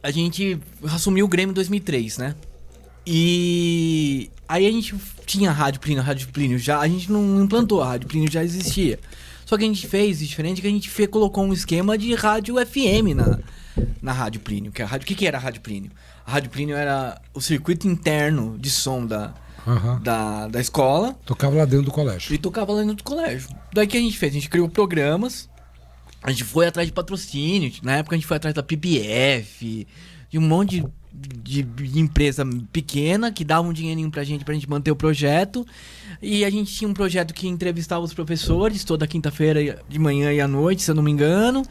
a gente assumiu o Grêmio em 2003, né? E aí a gente tinha a Rádio Plínio já, a gente não implantou a Rádio Plínio, já existia. Só que a gente fez diferente, que a gente colocou um esquema de rádio FM na Rádio Plínio. Que a rádio, o que era a Rádio Plínio? A Rádio Plínio era o circuito interno de som da escola. Tocava lá dentro do colégio. E tocava lá dentro do colégio. Daí que a gente fez? A gente criou programas, a gente foi atrás de patrocínio. Na época a gente foi atrás da PBF, de um monte de empresa pequena que dava um dinheirinho pra gente manter o projeto. E a gente tinha um projeto que entrevistava os professores toda quinta-feira de manhã e à noite, se eu não me engano.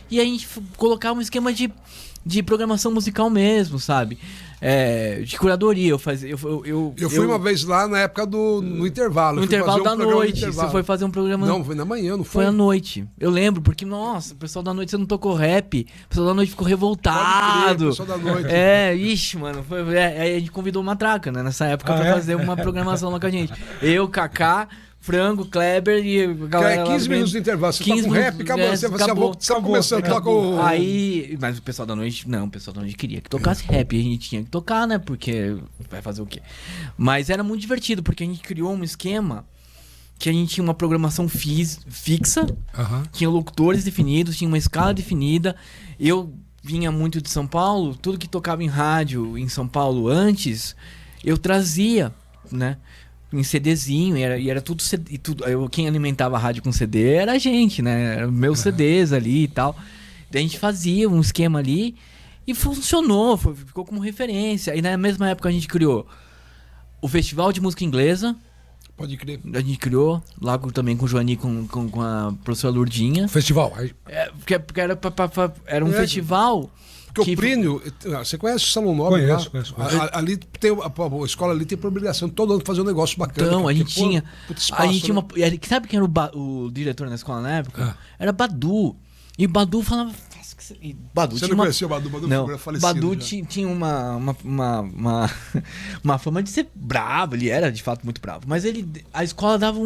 E a gente colocava um esquema de programação musical mesmo, sabe? De curadoria. Eu fui uma vez lá na época no intervalo. No intervalo da noite. Você foi fazer um programa... Não, foi na manhã, não foi? Foi à noite. Eu lembro, porque, nossa, o pessoal da noite, você não tocou rap. O pessoal da noite ficou revoltado. O pessoal da noite. Ixi, mano. Aí a gente convidou uma Matraca, né? Nessa época, pra fazer uma programação lá com a gente. Eu, Kaká, Frango, Kleber e a galera. 15 minutos de intervalo. Você toca um rap, acabou. Você tá começando a tocar Aí, mas o pessoal da noite, não, o pessoal da noite queria que tocasse rap. E a gente tinha que tocar, né? Porque vai fazer o quê? Mas era muito divertido, porque a gente criou um esquema que a gente tinha uma programação fixa, tinha locutores definidos, tinha uma escala definida. Eu vinha muito de São Paulo, tudo que tocava em rádio em São Paulo antes, eu trazia, né? Em CDzinho, e era tudo CD, quem alimentava a rádio com CD era a gente, né? Era meus CDs ali e tal. Daí a gente fazia um esquema ali e funcionou, ficou como referência. E na mesma época a gente criou o Festival de Música Inglesa. Pode crer. A gente criou, lá também com o Joani, com a professora Lourdinha. Festival. Porque era um festival... Porque o Plínio, você conhece o Salão Nobre? Conheço. Ali tem a escola ali tem por obrigação todo ano fazer um negócio bacana. Então, a gente tinha. Espaço, a gente tinha sabe quem era o diretor na escola na época? Era Badu. E Badu falava. Você não conhecia o Badu? Não, Badu tinha uma fama de ser bravo. Ele era de fato muito bravo. Mas a escola dava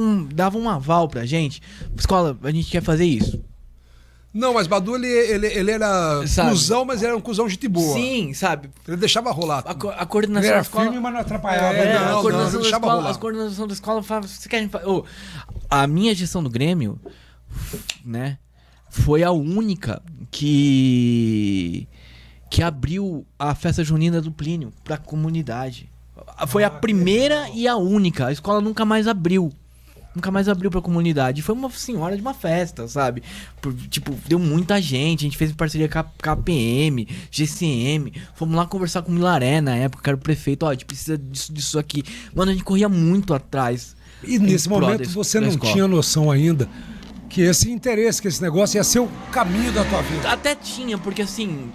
um aval pra gente. Escola, a gente quer fazer isso. Não, mas Badu, ele era cuzão, mas era um cuzão gente boa. Sim, sabe? Ele deixava rolar. A coordenação ele era da escola... firme, mas não atrapalhava. A coordenação da escola falava... Você quer... a minha gestão do Grêmio, né, foi a única que abriu a festa junina do Plínio pra comunidade. Foi a primeira e a única. A escola nunca mais abriu. Nunca mais abriu pra comunidade. Foi uma senhora de uma festa, sabe? Deu muita gente. A gente fez parceria com a KPM, GCM. Fomos lá conversar com o Milaré na época, que era o prefeito. Ó, a gente precisa disso aqui. Mano, a gente corria muito atrás. E nesse momento você não tinha noção ainda que esse interesse, que esse negócio ia ser o caminho da tua vida? Até tinha, porque assim...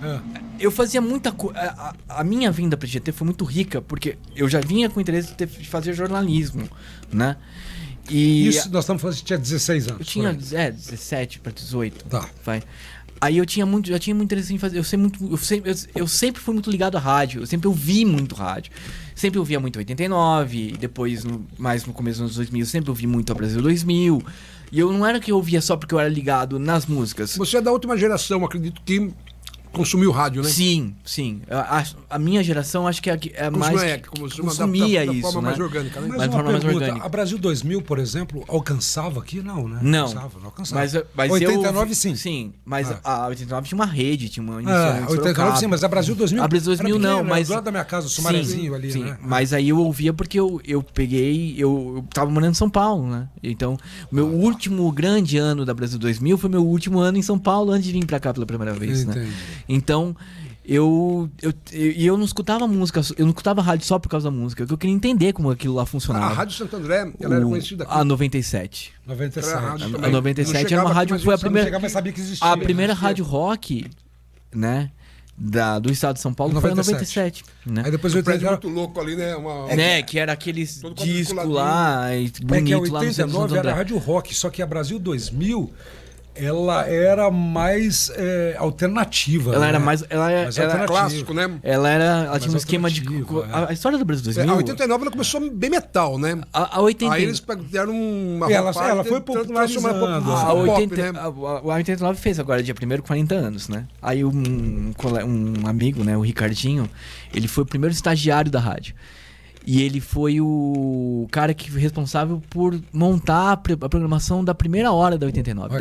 Eu fazia muita coisa... A minha vinda pra GT foi muito rica, porque eu já vinha com interesse de fazer jornalismo, né? E isso nós estamos falando que tinha 16 anos. Eu tinha 17 para 18. Tá. Aí já tinha muito interesse em fazer. Eu sempre fui muito ligado à rádio. Eu sempre ouvi muito rádio. Sempre ouvia muito 89, depois, mais no começo dos anos 2000, sempre ouvi muito a Brasil 2000. E eu não era que eu ouvia só porque eu era ligado nas músicas. Você é da última geração, acredito que consumiu rádio, né? Sim. A minha geração acho que é mais consumia da isso, forma né? mais orgânica, né? Mas uma pergunta, a Brasil 2000, por exemplo, alcançava aqui? Não, né? Não alcançava. Mas 89 sim. Sim, mas a 89 tinha uma rede, tinha uma emissora 89 sim, mas a Brasil 2000... A Brasil 2000 não, mas... do lado da minha casa, o Sumarezinho ali, sim, né? Mas aí eu ouvia porque eu tava morando em São Paulo, né? Então, meu último grande ano da Brasil 2000 foi meu último ano em São Paulo antes de vir pra cá pela primeira vez, né? Então... Eu não escutava música, eu não escutava rádio só por causa da música, porque eu queria entender como aquilo lá funcionava. A Rádio Santo André, ela era conhecida aqui. A 97. A 97 era uma rádio, foi a primeira. Mas sabia que existia, a primeira rádio rock, né? Do estado de São Paulo foi a 97, né? Aí depois o prédio muito louco ali, né? Que era aqueles discos lá, bonito que a lá no Santo 89 André. era a rádio rock, só que a Brasil 2000 ela era mais alternativa. Ela era mais. Ela era clássico, né? Ela tinha um esquema de. A história do Brasil 2000. A 89 ela começou bem metal, né? A 80... Aí eles deram uma. Ela foi popularizando. A 89 fez agora, dia 1º, 40 anos, né? Aí um amigo, né, o Ricardinho, ele foi o primeiro estagiário da rádio. E ele foi o cara que foi responsável por montar a programação da primeira hora da 89.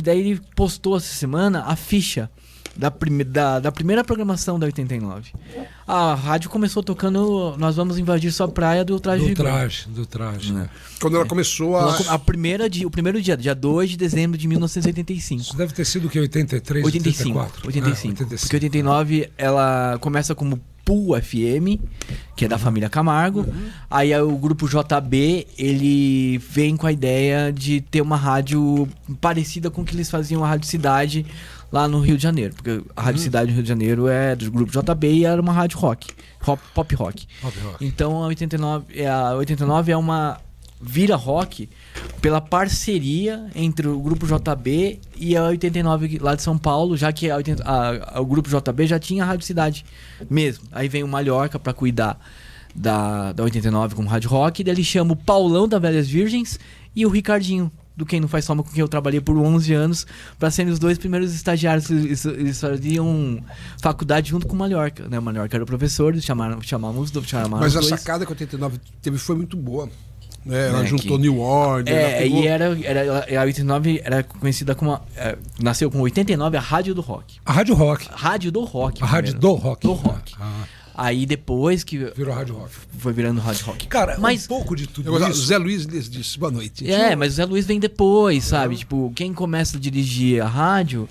Daí ele postou essa semana a ficha da primeira programação da 89. A rádio começou tocando Nós Vamos Invadir Sua Praia do Traje. Do traje. Né? Quando ela começou o primeiro dia 2 de dezembro de 1985. Isso deve ter sido o que? 83, 85. 85. Porque 89 ela começa como Pool FM, que é da família Camargo. Aí o grupo JB, ele vem com a ideia de ter uma rádio parecida com o que eles faziam a Rádio Cidade lá no Rio de Janeiro. Porque a Rádio Cidade no Rio de Janeiro é do grupo JB e era uma rádio pop rock. Então a 89 é uma vira rock pela parceria entre o grupo JB e a 89 lá de São Paulo, já que o grupo JB já tinha a Rádio Cidade mesmo. Aí vem o Mallorca para cuidar da 89 como rádio rock, e daí ele chama o Paulão da Velhas Virgens e o Ricardinho do Quem Não Faz Soma, com quem eu trabalhei por 11 anos, para serem os dois primeiros estagiários. Eles faziam faculdade junto com o Mallorca, né? O Mallorca era o professor, eles chamaram os dois. Mas a sacada que a 89 teve foi muito boa. Ela juntou New Order. E a 89 era conhecida como. Nasceu com 89 a Rádio do Rock. A Rádio Rock. Rádio do Rock. A Rádio do Rock. Do Rock. Aí depois que. Virou Rádio Rock. Foi virando Rádio Rock. Cara, mas um pouco de tudo isso. O Zé Luiz lhes disse boa noite. Mas o Zé Luiz vem depois, sabe? Tipo, quem começa a dirigir a rádio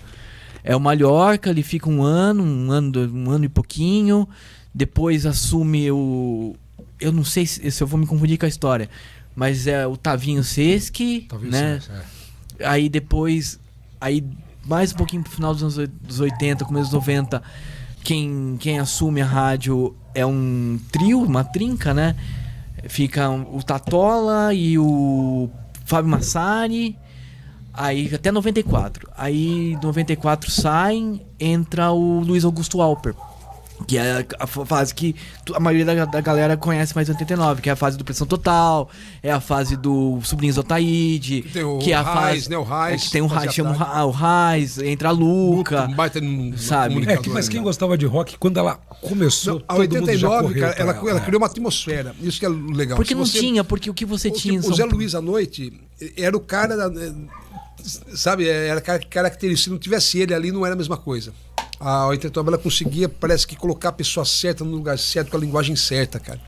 é o Mallorca, ele fica um ano e pouquinho. Depois assume o. Eu não sei se eu vou me confundir com a história. Mas é o Tavinho Seschi, né? Aí depois, mais um pouquinho pro final dos anos 80, começo dos 90, quem assume a rádio é um trio, uma trinca, né? Fica o Tatola e o Fábio Massari, aí até 94. Aí 94 saem, entra o Luiz Augusto Alper, que é a fase que a maioria da galera conhece mais 89, que é a fase do Pressão Total, é a fase do Sobrinhos Otaíde, que é a fase, né, o Raiz, que tem o Raiz, chama o Raiz, entra a Luca, sabe? Mas quem gostava de rock, quando ela começou, a 89, cara, ela criou uma atmosfera, isso que é legal. Porque porque o que você tinha... O Zé Luiz à noite era o cara, sabe, era característico, se não tivesse ele ali não era a mesma coisa. A 89 ela conseguia, parece que, colocar a pessoa certa no lugar certo, com a linguagem certa, cara.